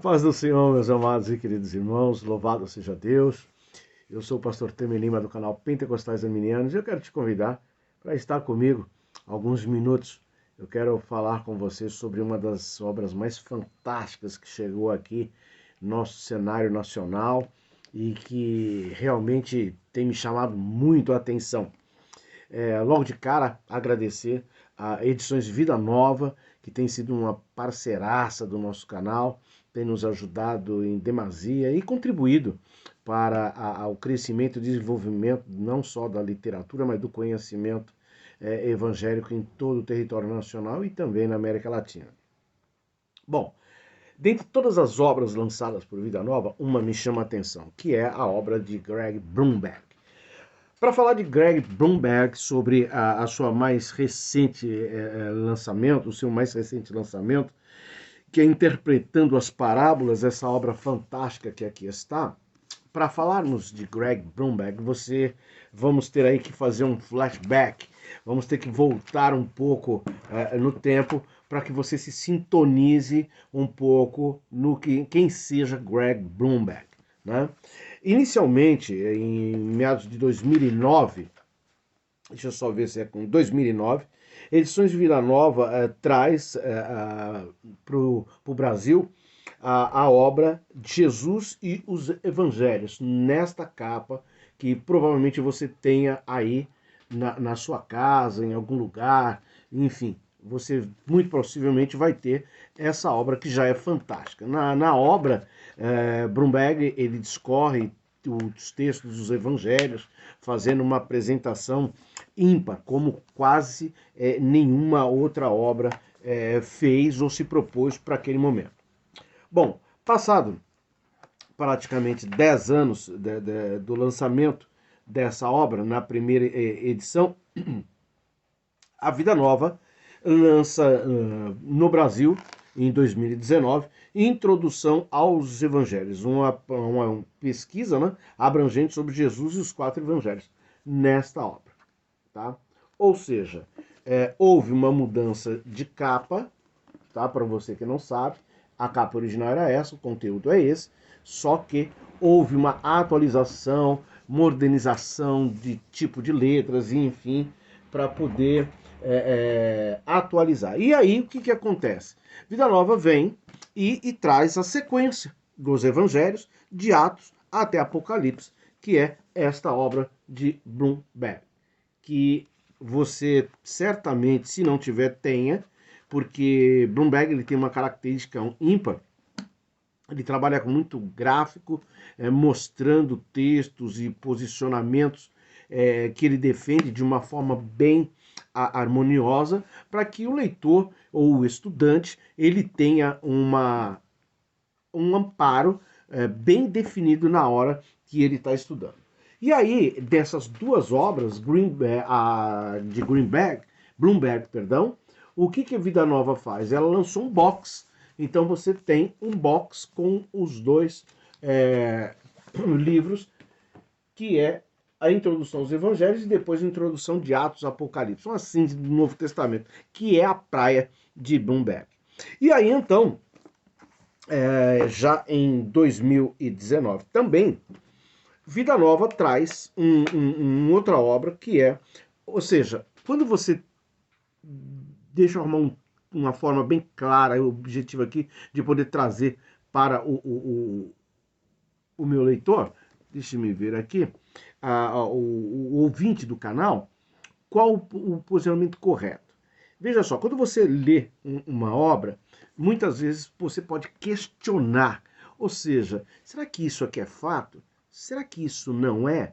paz do Senhor, meus amados e queridos irmãos, louvado seja Deus. Eu sou o pastor Temer Lima do canal Pentecostais Arminianos e eu quero te convidar para estar comigo alguns minutos. Eu quero falar com você sobre uma das obras mais fantásticas que chegou aqui no nosso cenário nacional e que realmente tem me chamado muito a atenção. Logo de cara, agradecer a Edições Vida Nova, que tem sido uma parceiraça do nosso canal, tem nos ajudado em demasia e contribuído para o crescimento e desenvolvimento não só da literatura, mas do conhecimento evangélico em todo o território nacional e também na América Latina. Bom, dentre todas as obras lançadas por Vida Nova, uma me chama a atenção, que é a obra de Greg Blumberg. Para falar de Greg Blumberg, sobre a sua mais recente lançamento, o seu mais recente lançamento, que é Interpretando as Parábolas, essa obra fantástica que aqui está, para falarmos de Greg Blumberg, vamos ter aí que fazer um flashback, vamos ter que voltar um pouco no tempo para que você se sintonize um pouco no quem seja Greg Blumberg, né? Inicialmente, em meados de 2009, deixa eu só ver se é com 2009, Edições Vida Nova traz para o Brasil a obra de Jesus e os Evangelhos, nesta capa que provavelmente você tenha aí na sua casa, em algum lugar, enfim, você muito possivelmente vai ter essa obra que já é fantástica. Na obra, Blumberg ele discorre os textos dos evangelhos, fazendo uma apresentação ímpar, como quase nenhuma outra obra fez ou se propôs para aquele momento. Bom, passado praticamente 10 anos do lançamento dessa obra, na primeira edição, a Vida Nova lança no Brasil, em 2019, Introdução aos Evangelhos, uma pesquisa, né, abrangente sobre Jesus e os 4 Evangelhos, nesta obra. Tá? Ou seja, houve uma mudança de capa, tá? Para você que não sabe, a capa original era essa, o conteúdo é esse, só que houve uma atualização, modernização de tipo de letras, enfim, para poder atualizar. E aí, o que acontece? Vida Nova vem e traz a sequência dos evangelhos, de Atos até Apocalipse, que é esta obra de Blumberg, que você certamente, se não tiver, tenha, porque Blumberg ele tem uma característica ímpar. Ele trabalha com muito gráfico, mostrando textos e posicionamentos que ele defende de uma forma bem harmoniosa, para que o leitor ou o estudante ele tenha um amparo bem definido na hora que ele está estudando. E aí, dessas duas obras de Blumberg, o que a Vida Nova faz? Ela lançou um box. Então você tem um box com os dois livros, que é a introdução aos Evangelhos e depois a introdução de Atos, Apocalipse, uma síntese do Novo Testamento, que é a praia de Blumberg. E aí então, já em 2019 também, Vida Nova traz outra obra que ou seja, quando você deixa eu arrumar uma forma bem clara, o objetivo aqui de poder trazer para o meu leitor, deixe-me ver aqui, o ouvinte do canal, qual o posicionamento correto. Veja só, quando você lê uma obra, muitas vezes você pode questionar, ou seja, será que isso aqui é fato? Será que isso não é?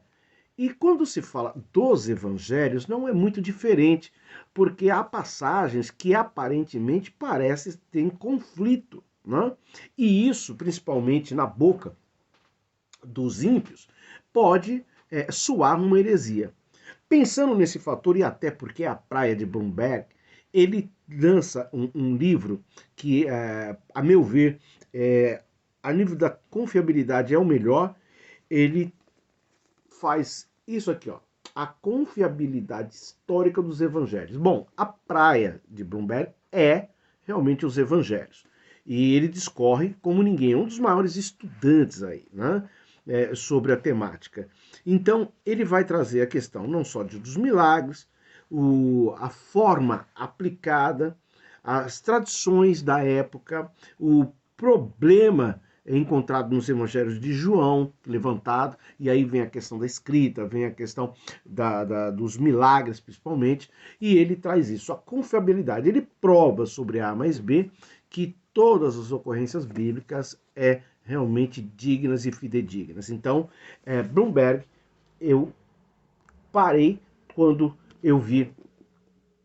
E quando se fala dos evangelhos, não é muito diferente, porque há passagens que aparentemente parecem ter conflito, né? E isso, principalmente na boca dos ímpios, pode soar uma heresia. Pensando nesse fator, e até porque a praia de Blumberg, ele lança um livro que, a meu ver, a nível da confiabilidade é o melhor. Ele faz isso aqui, ó, a confiabilidade histórica dos evangelhos. Bom, a praia de Blumberg é realmente os evangelhos. E ele discorre como ninguém, é um dos maiores estudantes aí, né? Sobre a temática. Então, ele vai trazer a questão não só dos milagres, a forma aplicada, as tradições da época, o problema encontrado nos evangelhos de João, levantado, e aí vem a questão da escrita, vem a questão dos milagres, principalmente, e ele traz isso, a confiabilidade. Ele prova sobre A mais B que todas as ocorrências bíblicas realmente dignas e fidedignas. Então, Bloomberg, eu parei quando eu vi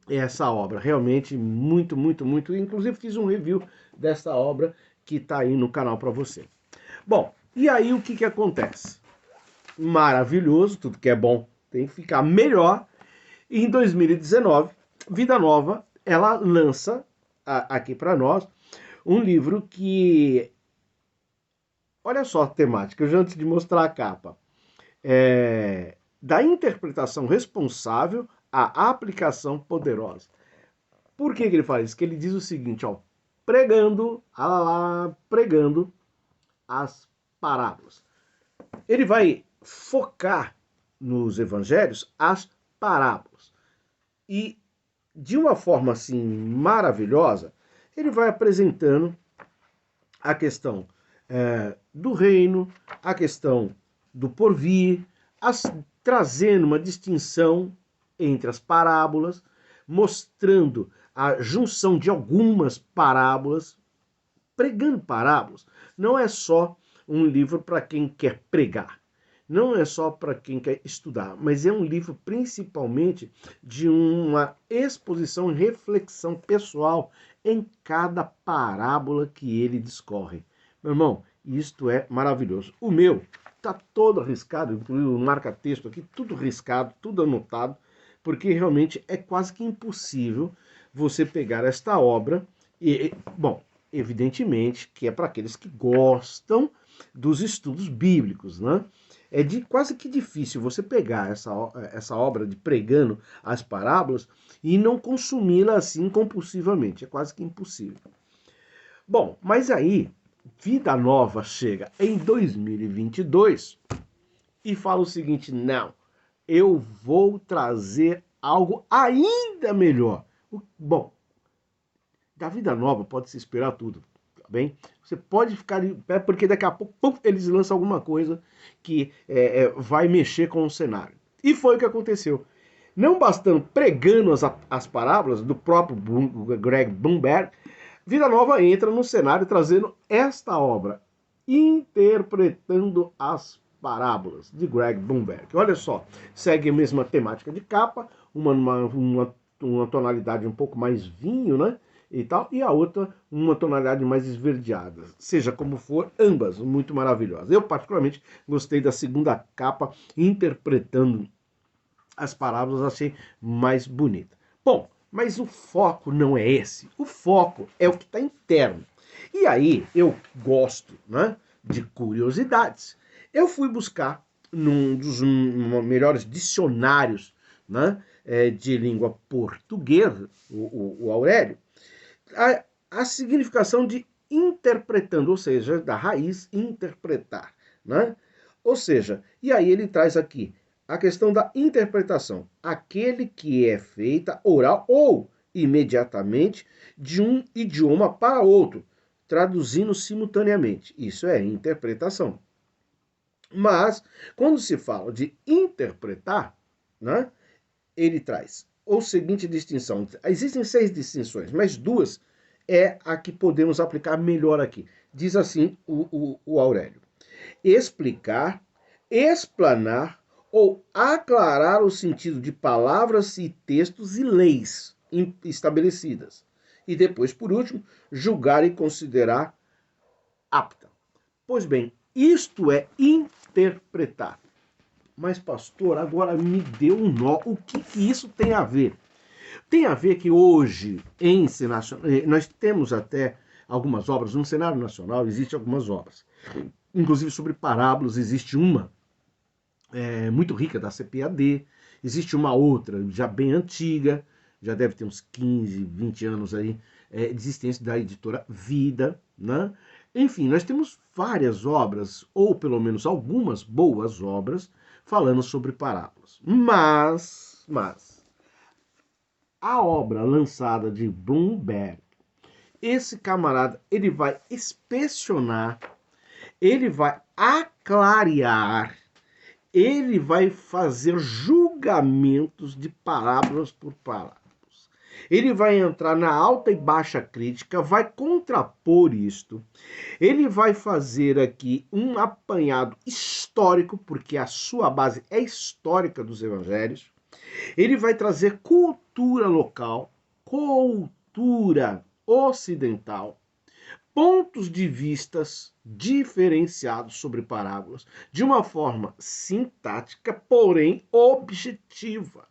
essa obra. Realmente muito, muito, muito. Inclusive fiz um review dessa obra que está aí no canal para você. Bom, e aí o que acontece? Maravilhoso, tudo que é bom tem que ficar melhor. E em 2019, Vida Nova, ela lança aqui para nós um livro que... Olha só a temática, já antes de mostrar a capa. Da interpretação responsável à aplicação poderosa. Por que ele faz isso? Que ele diz o seguinte, ó, pregando as parábolas. Ele vai focar nos evangelhos as parábolas. E de uma forma assim maravilhosa, ele vai apresentando a questão do reino, a questão do porvir, trazendo uma distinção entre as parábolas, mostrando a junção de algumas parábolas. Pregando parábolas não é só um livro para quem quer pregar, não é só para quem quer estudar, mas é um livro principalmente de uma exposição e reflexão pessoal em cada parábola que ele discorre. Meu irmão, isto é maravilhoso. O meu está todo riscado, incluindo o marca-texto aqui, tudo riscado, tudo anotado, porque realmente é quase que impossível você pegar esta obra e, bom, evidentemente que é para aqueles que gostam dos estudos bíblicos, né? É quase que difícil você pegar essa obra de pregando as parábolas e não consumi-la assim compulsivamente. É quase que impossível. Bom, mas aí, Vida Nova chega em 2022 e fala o seguinte, não, eu vou trazer algo ainda melhor. Bom, da Vida Nova pode-se esperar tudo, tá bem? Você pode ficar em pé, porque daqui a pouco eles lançam alguma coisa que vai mexer com o cenário. E foi o que aconteceu. Não bastando pregando as parábolas do próprio Greg Bloomberg, Vida Nova entra no cenário trazendo esta obra, Interpretando as Parábolas, de Greg Bloomberg. Olha só, segue a mesma temática de capa, uma tonalidade um pouco mais vinho, né? E tal, e a outra uma tonalidade mais esverdeada. Seja como for, ambas muito maravilhosas. Eu particularmente gostei da segunda capa, Interpretando as Parábolas, achei mais bonita. Bom, mas o foco não é esse. O foco é o que está interno. E aí eu gosto, né, de curiosidades. Eu fui buscar num dos melhores dicionários, né, de língua portuguesa, o Aurélio, a significação de interpretando, ou seja, da raiz interpretar, né? Ou seja, e aí ele traz aqui a questão da interpretação, aquele que é feita oral ou imediatamente de um idioma para outro, traduzindo simultaneamente. Isso é interpretação. Mas, quando se fala de interpretar, né, ele traz a seguinte distinção. Existem 6 distinções, mas 2 é a que podemos aplicar melhor aqui. Diz assim o Aurélio. Explicar, explanar ou aclarar o sentido de palavras e textos e leis estabelecidas. E depois, por último, julgar e considerar apta. Pois bem, isto é interpretar. Mas, pastor, agora me deu um nó. O que isso tem a ver? Tem a ver que hoje, em nós temos até algumas obras, no cenário nacional existem algumas obras. Inclusive sobre parábolas, existe uma muito rica da CPAD, existe uma outra já bem antiga, já deve ter uns 15, 20 anos aí, de existência da editora Vida, né? Enfim, nós temos várias obras, ou pelo menos algumas boas obras, falando sobre parábolas. Mas a obra lançada de Bloomberg, esse camarada, ele vai inspecionar, ele vai aclarear, ele vai fazer julgamentos de parábolas por parábolas. Ele vai entrar na alta e baixa crítica, vai contrapor isto. Ele vai fazer aqui um apanhado histórico, porque a sua base é histórica dos evangelhos. Ele vai trazer cultura local, cultura ocidental, pontos de vistas diferenciados sobre parábolas, de uma forma sintática, porém objetiva.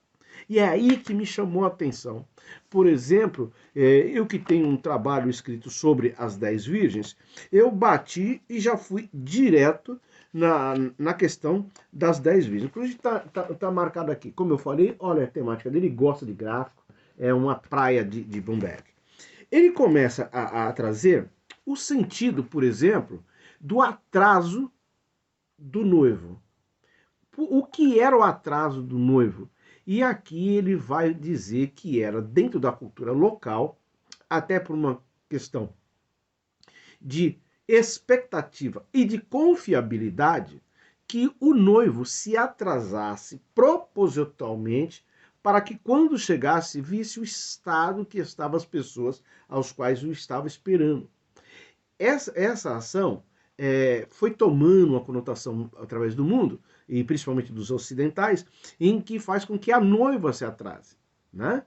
E é aí que me chamou a atenção. Por exemplo, eu que tenho um trabalho escrito sobre as 10 virgens, eu bati e já fui direto na questão das 10 virgens. Inclusive tá marcado aqui. Como eu falei, olha a temática dele, gosta de gráfico, é uma praia de Bloomberg. Ele começa a trazer o sentido, por exemplo, do atraso do noivo. O que era o atraso do noivo? E aqui ele vai dizer que era dentro da cultura local, até por uma questão de expectativa e de confiabilidade, que o noivo se atrasasse propositalmente para que quando chegasse visse o estado que estavam as pessoas aos quais o estava esperando. Essa ação foi tomando uma conotação através do mundo, e principalmente dos ocidentais, em que faz com que a noiva se atrase, né?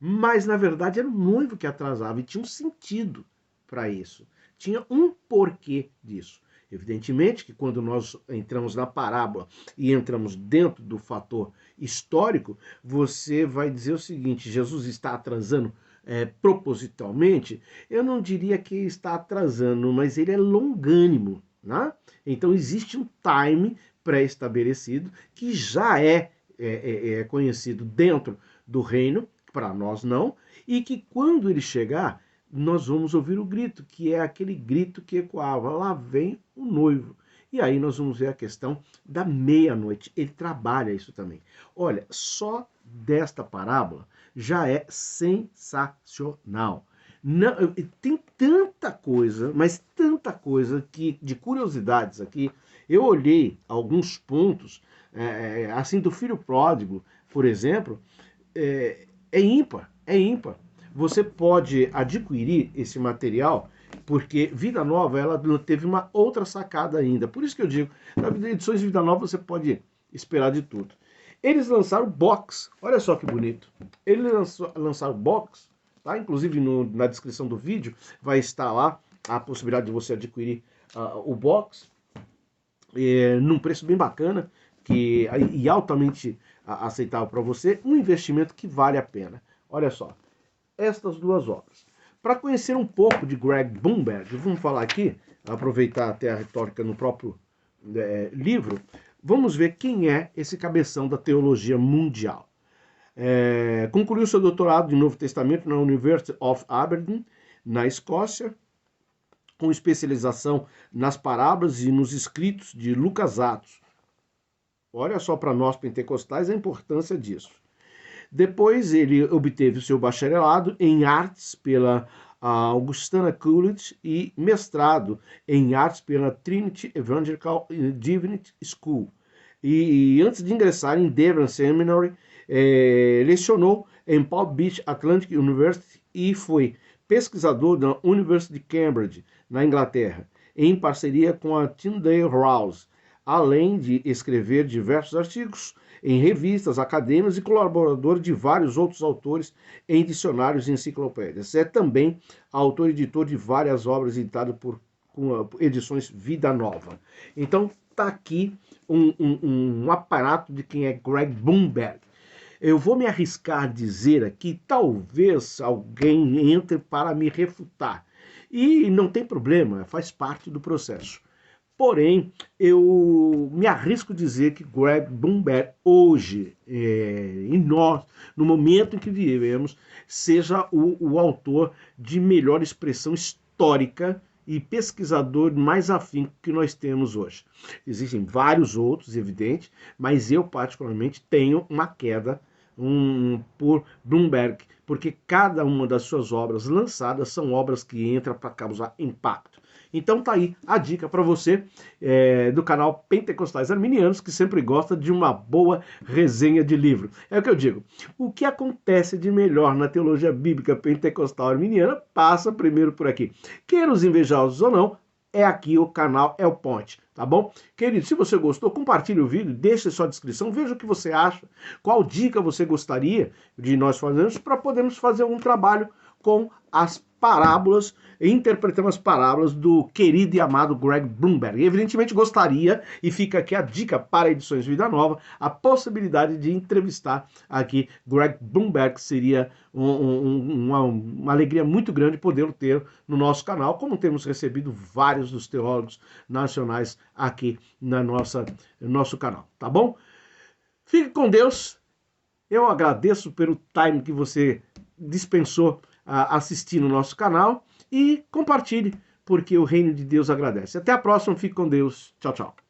Mas, na verdade, era o noivo que atrasava e tinha um sentido para isso. Tinha um porquê disso. Evidentemente que quando nós entramos na parábola e entramos dentro do fator histórico, você vai dizer o seguinte: Jesus está atrasando propositalmente. Eu não diria que está atrasando, mas ele é longânimo, né? Então existe um time pré-estabelecido que já é conhecido dentro do reino, para nós não, e que quando ele chegar, nós vamos ouvir o grito, que é aquele grito que ecoava: lá vem o noivo. E aí nós vamos ver a questão da meia-noite. Ele trabalha isso também. Olha, só desta parábola já é sensacional. Não, tem tanta coisa, mas tanta coisa que de curiosidades aqui. Eu olhei alguns pontos, assim, do filho pródigo, por exemplo, é ímpar, é ímpar. Você pode adquirir esse material, porque Vida Nova ela teve uma outra sacada ainda. Por isso que eu digo, na edições de Vida Nova você pode esperar de tudo. Eles lançaram box, olha só que bonito. Eles lançaram box, tá? Inclusive na descrição do vídeo vai estar lá a possibilidade de você adquirir o box num preço bem bacana e altamente aceitável para você, um investimento que vale a pena. Olha só, estas duas obras. Para conhecer um pouco de Greg Bloomberg, vamos falar aqui, aproveitar até a retórica no próprio livro, vamos ver quem é esse cabeção da teologia mundial. Concluiu seu doutorado de Novo Testamento na University of Aberdeen, na Escócia, com especialização nas parábolas e nos escritos de Lucas Atos. Olha só para nós pentecostais a importância disso. Depois ele obteve o seu bacharelado em artes pela Augustana College e mestrado em artes pela Trinity Evangelical Divinity School. E antes de ingressar em Devon Seminary, lecionou em Palm Beach Atlantic University e foi pesquisador da University de Cambridge, na Inglaterra, em parceria com a Tyndale House, além de escrever diversos artigos em revistas acadêmicas e colaborador de vários outros autores em dicionários e enciclopédias. É também autor e editor de várias obras editadas por edições Vida Nova. Então, está aqui um aparato de quem é Greg Bloomberg. Eu vou me arriscar a dizer aqui, talvez alguém entre para me refutar. E não tem problema, faz parte do processo. Porém, eu me arrisco a dizer que Greg Bloomberg hoje, em nós, no momento em que vivemos, seja o autor de melhor expressão histórica e pesquisador mais afinco que nós temos hoje. Existem vários outros, evidente, mas eu particularmente tenho uma queda por Bloomberg, porque cada uma das suas obras lançadas são obras que entram para causar impacto. Então tá aí a dica para você do canal Pentecostais Arminianos, que sempre gosta de uma boa resenha de livro. É o que eu digo, o que acontece de melhor na teologia bíblica pentecostal arminiana passa primeiro por aqui. Queira os invejosos ou não, é aqui o canal, é o Ponte, tá bom? Querido, se você gostou, compartilhe o vídeo, deixe sua descrição, veja o que você acha, qual dica você gostaria de nós fazermos para podermos fazer um trabalho com as parábolas, interpretando as parábolas do querido e amado Greg Blumberg. Evidentemente gostaria, e fica aqui a dica para Edições Vida Nova, a possibilidade de entrevistar aqui Greg Blumberg. Seria uma alegria muito grande poder ter no nosso canal, como temos recebido vários dos teólogos nacionais aqui no nosso canal, tá bom? Fique com Deus. Eu agradeço pelo time que você dispensou assistir no nosso canal e compartilhe, porque o reino de Deus agradece. Até a próxima, fique com Deus. Tchau, tchau.